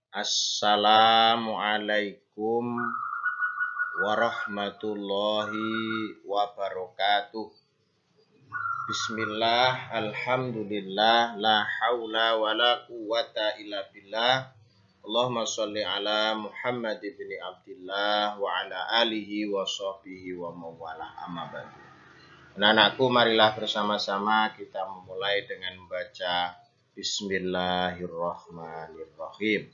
Assalamualaikum warahmatullahi wabarakatuh. Bismillah, alhamdulillah, la haula wa la quwata illa billah. Allahumma sholli ala Muhammad ibn Abdillah wa ala alihi wa sahbihi wa mawalah, amma ba'du. Anak-anakku, marilah bersama-sama kita memulai dengan membaca Bismillahirrahmanirrahim.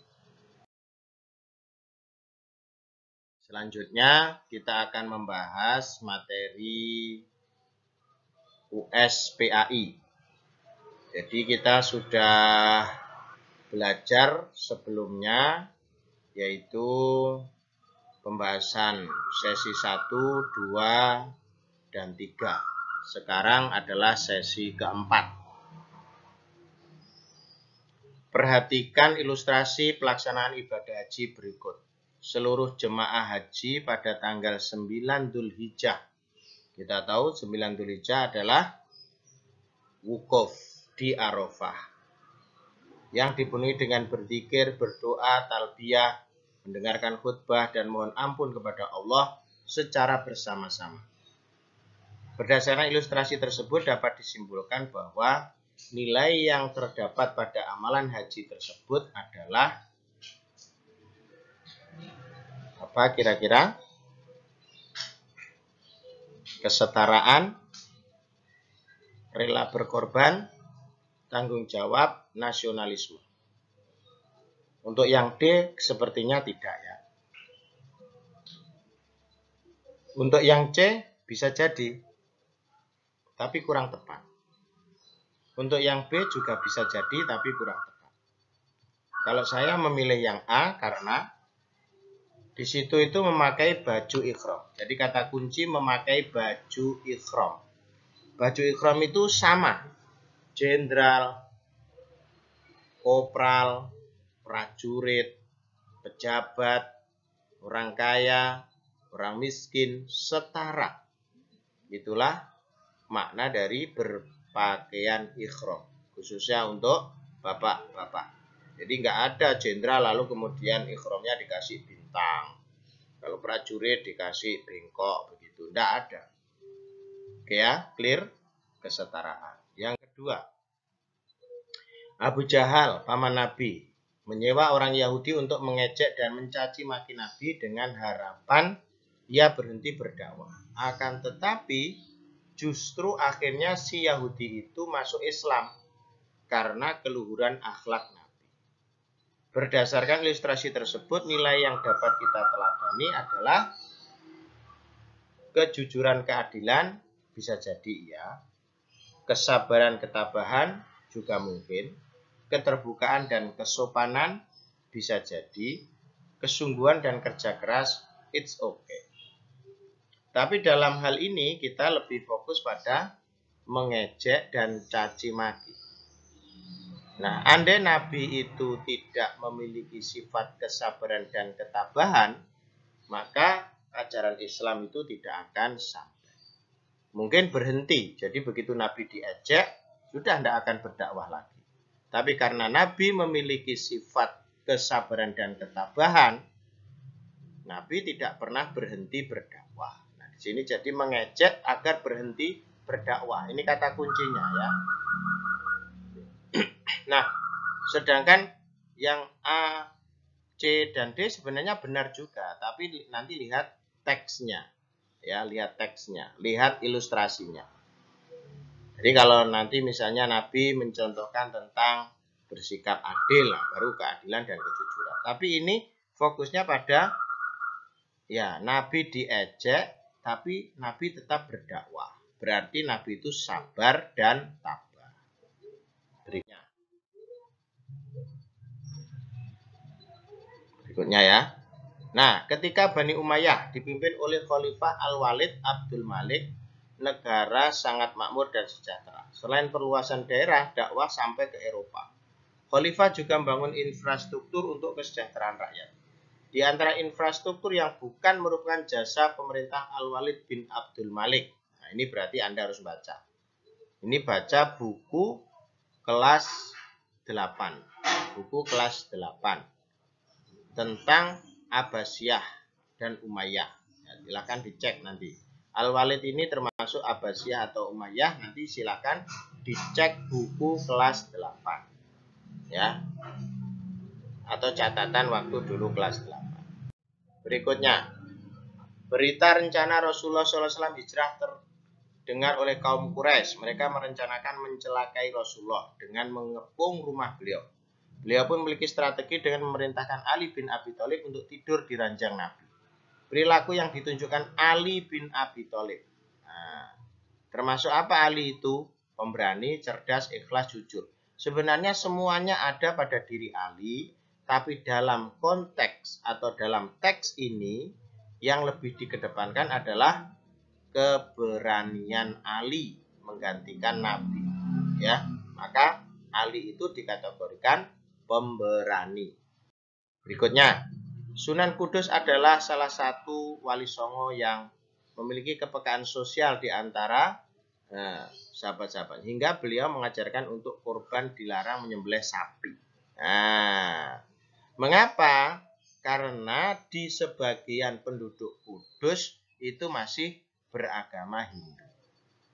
Selanjutnya kita akan membahas materi USPAI. Jadi kita sudah belajar sebelumnya, yaitu pembahasan sesi 1, 2, dan 3. Sekarang adalah sesi keempat. Perhatikan ilustrasi pelaksanaan ibadah haji berikut. Seluruh jemaah haji pada tanggal 9 Dzulhijjah. Kita tahu 9 Dzulhijjah adalah wukuf di Arafah, yang dipenuhi dengan berzikir, berdoa, talbiyah, mendengarkan khutbah, dan mohon ampun kepada Allah secara bersama-sama. Berdasarkan ilustrasi tersebut dapat disimpulkan bahwa nilai yang terdapat pada amalan haji tersebut adalah apa kira-kira? Kesetaraan, rela berkorban, tanggung jawab, nasionalisme. Untuk yang D sepertinya tidak ya. Untuk yang C bisa jadi, tapi kurang tepat. Untuk yang B juga bisa jadi, tapi kurang tepat. Kalau saya memilih yang A karena di situ itu memakai baju ikhram. Jadi kata kunci memakai baju ikhram. Baju ikhram itu sama. Jenderal, kopral, prajurit, pejabat, orang kaya, orang miskin, setara. Itulah makna dari berpakaian ikhram, khususnya untuk bapak-bapak. Jadi nggak ada jenderal lalu kemudian ikhramnya dikasih bintang. Kalau prajurit dikasih bengkok begitu, nggak ada. Oke ya, clear? Kesetaraan. Yang kedua, Abu Jahal, paman Nabi, menyewa orang Yahudi untuk mengejek dan mencaci maki Nabi dengan harapan ia berhenti berdakwah. Akan tetapi justru akhirnya si Yahudi itu masuk Islam karena keluhuran akhlak Nabi. Berdasarkan ilustrasi tersebut, nilai yang dapat kita teladani adalah kejujuran keadilan, bisa jadi iya, kesabaran ketabahan juga mungkin, keterbukaan dan kesopanan bisa jadi, kesungguhan dan kerja keras, it's okay. Tapi dalam hal ini kita lebih fokus pada mengejek dan caci maki. Nah, andai Nabi itu tidak memiliki sifat kesabaran dan ketabahan, maka ajaran Islam itu tidak akan sampai. Mungkin berhenti, jadi begitu Nabi diejek, sudah tidak akan berdakwah lagi. Tapi karena Nabi memiliki sifat kesabaran dan ketabahan, Nabi tidak pernah berhenti berdakwah. Nah, di sini jadi mengejek agar berhenti berdakwah. Ini kata kuncinya ya. Nah, sedangkan yang A, C, dan D sebenarnya benar juga, tapi nanti lihat teksnya. Ya, lihat teksnya, lihat ilustrasinya. Jadi kalau nanti misalnya Nabi mencontohkan tentang bersikap adil, baru keadilan dan kejujuran. Tapi ini fokusnya pada ya Nabi diejek, tapi Nabi tetap berdakwah. Berarti Nabi itu sabar dan tabah. Berikutnya ya. Nah, ketika Bani Umayyah dipimpin oleh Khalifah Al-Walid Abdul Malik, negara sangat makmur dan sejahtera. Selain perluasan daerah, dakwah sampai ke Eropa. Khalifah juga membangun infrastruktur untuk kesejahteraan rakyat. Di antara infrastruktur yang bukan merupakan jasa pemerintah Al-Walid bin Abdul Malik. Nah, ini berarti Anda harus baca. Ini baca buku kelas 8. Buku kelas 8. tentang Abbasiyah dan Umayyah. Ya, silakan dicek nanti. Al-Walid ini termasuk Abbasiyah atau Umayyah, nanti silakan dicek buku kelas 8. Ya. Atau catatan waktu dulu kelas 8. Berikutnya, berita rencana Rasulullah SAW hijrah terdengar oleh kaum Quraisy. Mereka merencanakan mencelakai Rasulullah dengan mengepung rumah beliau. Beliau pun memiliki strategi dengan memerintahkan Ali bin Abi Thalib untuk tidur di ranjang Nabi. Perilaku yang ditunjukkan Ali bin Abi Thalib. Nah, termasuk apa Ali itu? Pemberani, cerdas, ikhlas, jujur. Sebenarnya semuanya ada pada diri Ali, tapi dalam konteks atau dalam teks ini yang lebih dikedepankan adalah keberanian Ali menggantikan Nabi. Ya, maka Ali itu dikategorikan pemberani. Berikutnya, Sunan Kudus adalah salah satu wali songo yang memiliki kepekaan sosial di antara sahabat-sahabat, hingga beliau mengajarkan untuk korban dilarang menyembelih sapi. Nah, mengapa? Karena di sebagian penduduk Kudus itu masih beragama Hindu.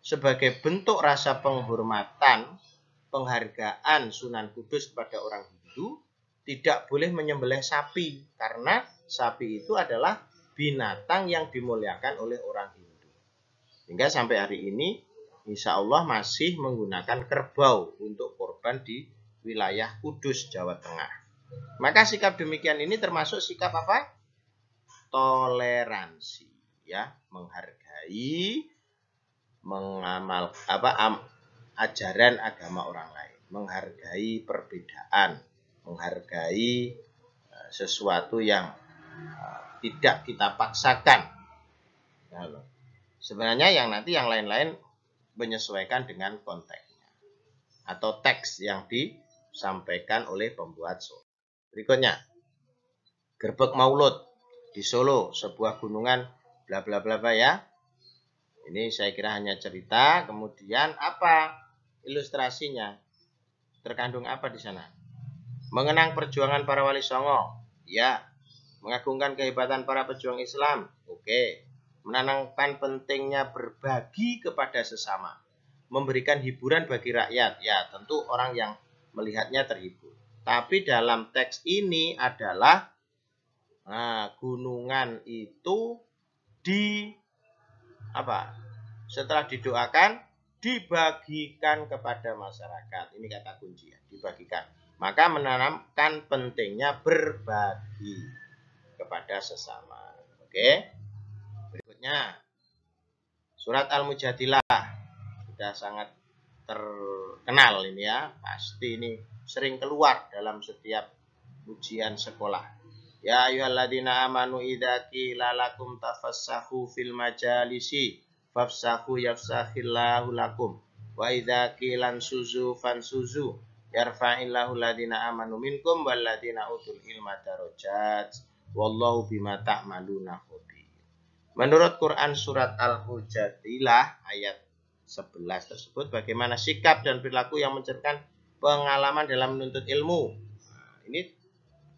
Sebagai bentuk rasa penghormatan, penghargaan Sunan Kudus kepada orang Hindu, tidak boleh menyembelih sapi, karena sapi itu adalah binatang yang dimuliakan oleh orang Hindu. Hingga sampai hari ini, insya Allah masih menggunakan kerbau untuk korban di wilayah Kudus, Jawa Tengah. Maka sikap demikian ini termasuk sikap apa? Toleransi, ya, menghargai, mengamal ajaran agama orang lain, menghargai perbedaan, menghargai sesuatu yang tidak kita paksakan. Nah, sebenarnya yang nanti yang lain-lain menyesuaikan dengan konteksnya atau teks yang disampaikan oleh pembuat Solo. Berikutnya, Gerbek Maulud di Solo, sebuah gunungan bla bla bla ya. Ini saya kira hanya cerita. Kemudian apa ilustrasinya? Terkandung apa di sana? Mengenang perjuangan para wali songo, ya. Mengagungkan kehebatan para pejuang Islam, oke. Menanamkan pentingnya berbagi kepada sesama, memberikan hiburan bagi rakyat, ya tentu orang yang melihatnya terhibur. Tapi dalam teks ini adalah gunungan itu setelah didoakan dibagikan kepada masyarakat. Ini kata kunci ya, dibagikan. Maka menanamkan pentingnya berbagi kepada sesama. Oke. Berikutnya, surat Al-Mujadilah. Sudah sangat terkenal ini ya. Pasti ini sering keluar dalam setiap ujian sekolah. Ya ayyuhalladzina amanu idza qila lakum tafassahu fil majalisi fafsahu yafsahillahu lakum wa idza qilan suzu fansuzu yarfa'illahu alladzina amanu minkum walladzina utul ilma darajat wallahu bima ta'maluna khabir. Menurut Quran surat Al-Mujadilah ayat 11 tersebut, bagaimana sikap dan perilaku yang mencerminkan pengalaman dalam menuntut ilmu. Ini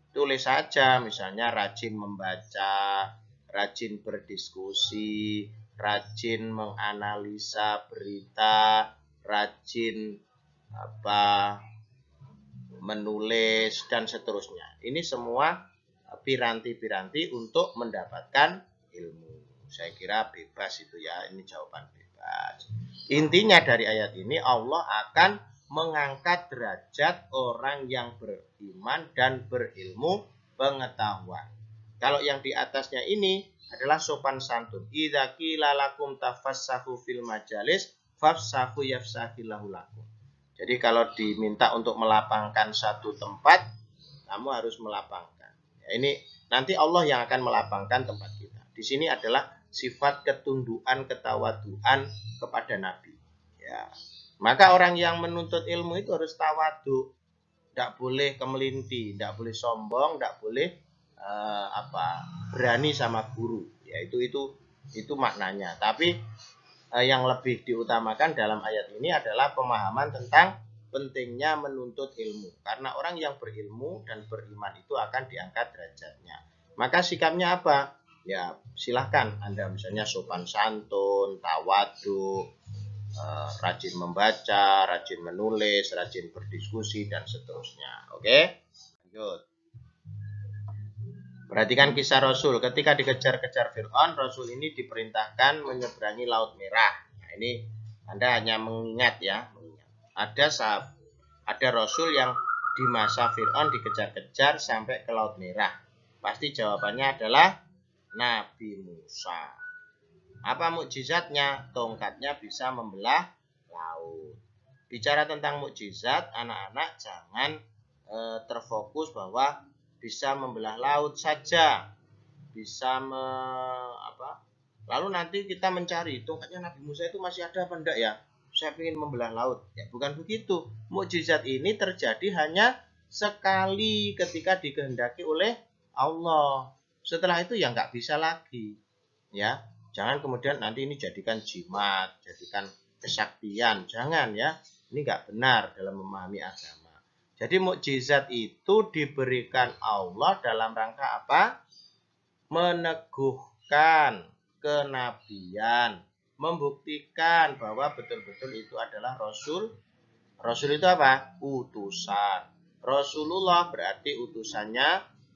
tulis saja, misalnya rajin membaca, rajin berdiskusi, rajin menganalisa berita, rajin menulis dan seterusnya. Ini semua piranti-piranti untuk mendapatkan ilmu. Saya kira bebas itu ya, ini jawaban bebas. Intinya dari ayat ini, Allah akan mengangkat derajat orang yang beriman dan berilmu pengetahuan. Kalau yang di atasnya ini adalah sopan santun. Idza qila lakum tafassahu fil majalis fafsahu yafsahillahu lakum. Jadi kalau diminta untuk melapangkan satu tempat, kamu harus melapangkan. Ya, ini nanti Allah yang akan melapangkan tempat kita. Di sini adalah sifat ketundukan, ketawaduan kepada Nabi. Ya. Maka orang yang menuntut ilmu itu harus tawadu, tidak boleh kemelinti, tidak boleh sombong, tidak boleh berani sama guru. Ya itu maknanya. Tapi yang lebih diutamakan dalam ayat ini adalah pemahaman tentang pentingnya menuntut ilmu. Karena orang yang berilmu dan beriman itu akan diangkat derajatnya. Maka sikapnya apa? Ya silahkan Anda misalnya sopan santun, tawadhu, rajin membaca, rajin menulis, rajin berdiskusi, dan seterusnya. Oke? Lanjut. Perhatikan kisah Rasul. Ketika dikejar-kejar Fir'aun, Rasul ini diperintahkan menyeberangi Laut Merah. Nah, ini Anda hanya mengingat ya. Ada Rasul yang di masa Fir'aun dikejar-kejar sampai ke Laut Merah. Pasti jawabannya adalah Nabi Musa. Apa mukjizatnya? Tongkatnya bisa membelah laut. Bicara tentang mukjizat, anak-anak jangan terfokus bahwa bisa membelah laut saja, lalu nanti kita mencari tongkatnya Nabi Musa itu masih ada apa enggak ya, saya ingin membelah laut. Ya bukan begitu. Mukjizat ini terjadi hanya sekali ketika dikehendaki oleh Allah. Setelah itu ya nggak bisa lagi. Ya, jangan kemudian nanti ini jadikan jimat, jadikan kesaktian, jangan ya. Ini nggak benar dalam memahami agama. Jadi mukjizat itu diberikan Allah dalam rangka apa? Meneguhkan kenabian, membuktikan bahwa betul-betul itu adalah Rasul. Rasul itu apa? Utusan. Rasulullah berarti utusannya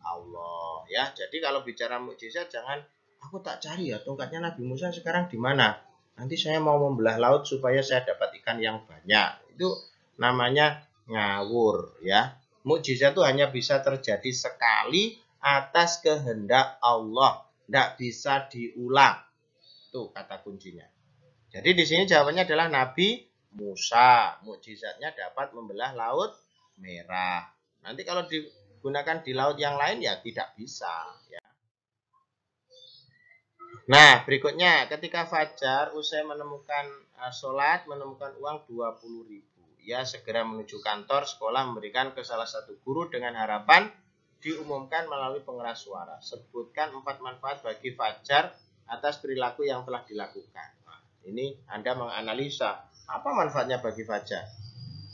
Allah. Ya, jadi kalau bicara mukjizat jangan aku tak cari ya tongkatnya Nabi Musa sekarang di mana. Nanti saya mau membelah laut supaya saya dapat ikan yang banyak. Itu namanya ngawur ya. Mukjizat itu hanya bisa terjadi sekali atas kehendak Allah, tidak bisa diulang. Itu kata kuncinya. Jadi di sini jawabannya adalah Nabi Musa. Mukjizatnya dapat membelah Laut Merah. Nanti kalau digunakan di laut yang lain ya tidak bisa ya. Nah, berikutnya ketika fajar usai menemukan sholat, menemukan uang 20.000. Ia segera menuju kantor sekolah memberikan ke salah satu guru dengan harapan diumumkan melalui pengeras suara. Sebutkan 4 manfaat bagi fajar atas perilaku yang telah dilakukan. Nah, ini Anda menganalisa apa manfaatnya bagi fajar.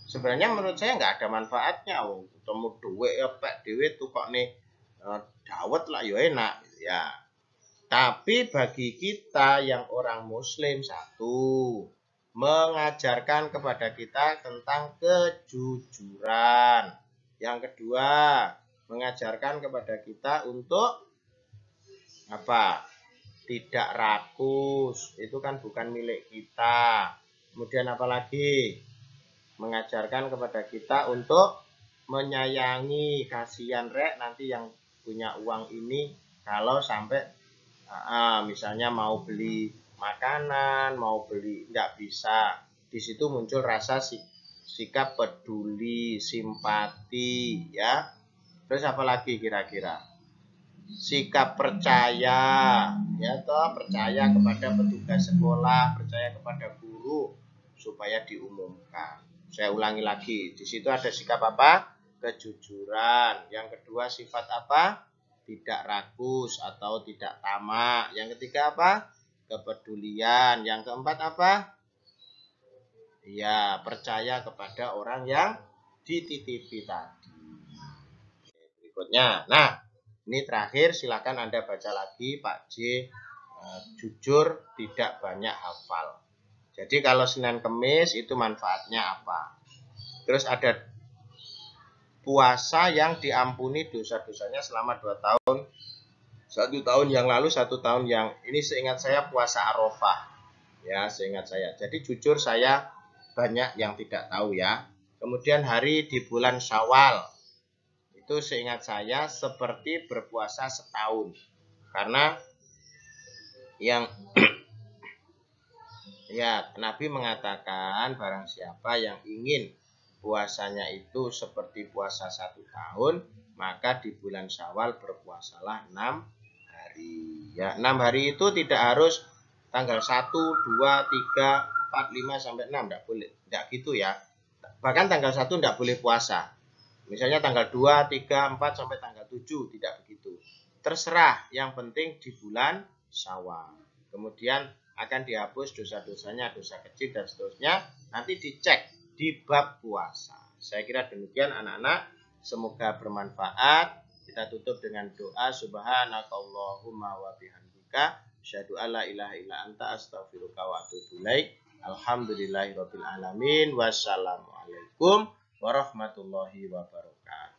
Sebenarnya menurut saya nggak ada manfaatnya. Ketemu duit ya pak duit tuh kok nih dawet lah ya enak ya. Tapi bagi kita yang orang muslim, satu, mengajarkan kepada kita tentang kejujuran. Yang kedua, mengajarkan kepada kita untuk apa? Tidak rakus. Itu kan bukan milik kita. Kemudian apa lagi? Mengajarkan kepada kita untuk menyayangi, kasihan rek nanti yang punya uang ini kalau sampai misalnya mau beli makanan, mau beli nggak bisa. Di situ muncul rasa sikap peduli, simpati, ya. Terus apa lagi kira-kira? Sikap percaya, ya toh, percaya kepada petugas sekolah, percaya kepada guru supaya diumumkan. Saya ulangi lagi, di situ ada sikap apa? Kejujuran. Yang kedua sifat apa? Tidak rakus atau tidak tamak. Yang ketiga apa? Kepedulian. Yang keempat apa? Ya, percaya kepada orang yang dititipi tadi. Berikutnya. Nah, ini terakhir silakan Anda baca lagi Pak J. Jujur tidak banyak hafal. Jadi kalau Senin Kemis itu manfaatnya apa? Terus ada puasa yang diampuni dosa-dosanya selama 2 tahun. 1 tahun yang lalu, 1 tahun yang ini seingat saya puasa Arafah. Ya, seingat saya. Jadi jujur saya banyak yang tidak tahu ya. Kemudian hari di bulan Syawal. Itu seingat saya seperti berpuasa setahun. Karena yang ya, Nabi mengatakan barang siapa yang ingin puasanya itu seperti puasa 1 tahun, maka di bulan Syawal berpuasalah 6 hari. Ya, 6 hari itu tidak harus tanggal 1, 2, 3, 4, 5 sampai 6, enggak boleh. Enggak gitu ya. Bahkan tanggal 1 enggak boleh puasa. Misalnya tanggal 2, 3, 4 sampai tanggal 7, tidak begitu. Terserah, yang penting di bulan Syawal. Kemudian akan dihapus dosa-dosanya, dosa kecil dan seterusnya. Nanti dicek di di bab puasa. Saya kira demikian anak-anak. Semoga bermanfaat. Kita tutup dengan doa subhanakallahumma wa bihamdika asyhadu alla ilaha illa anta astaghfiruka wa atubu ilaik. Alhamdulillahirabbil alamin. Wassalamualaikum warahmatullahi wabarakatuh.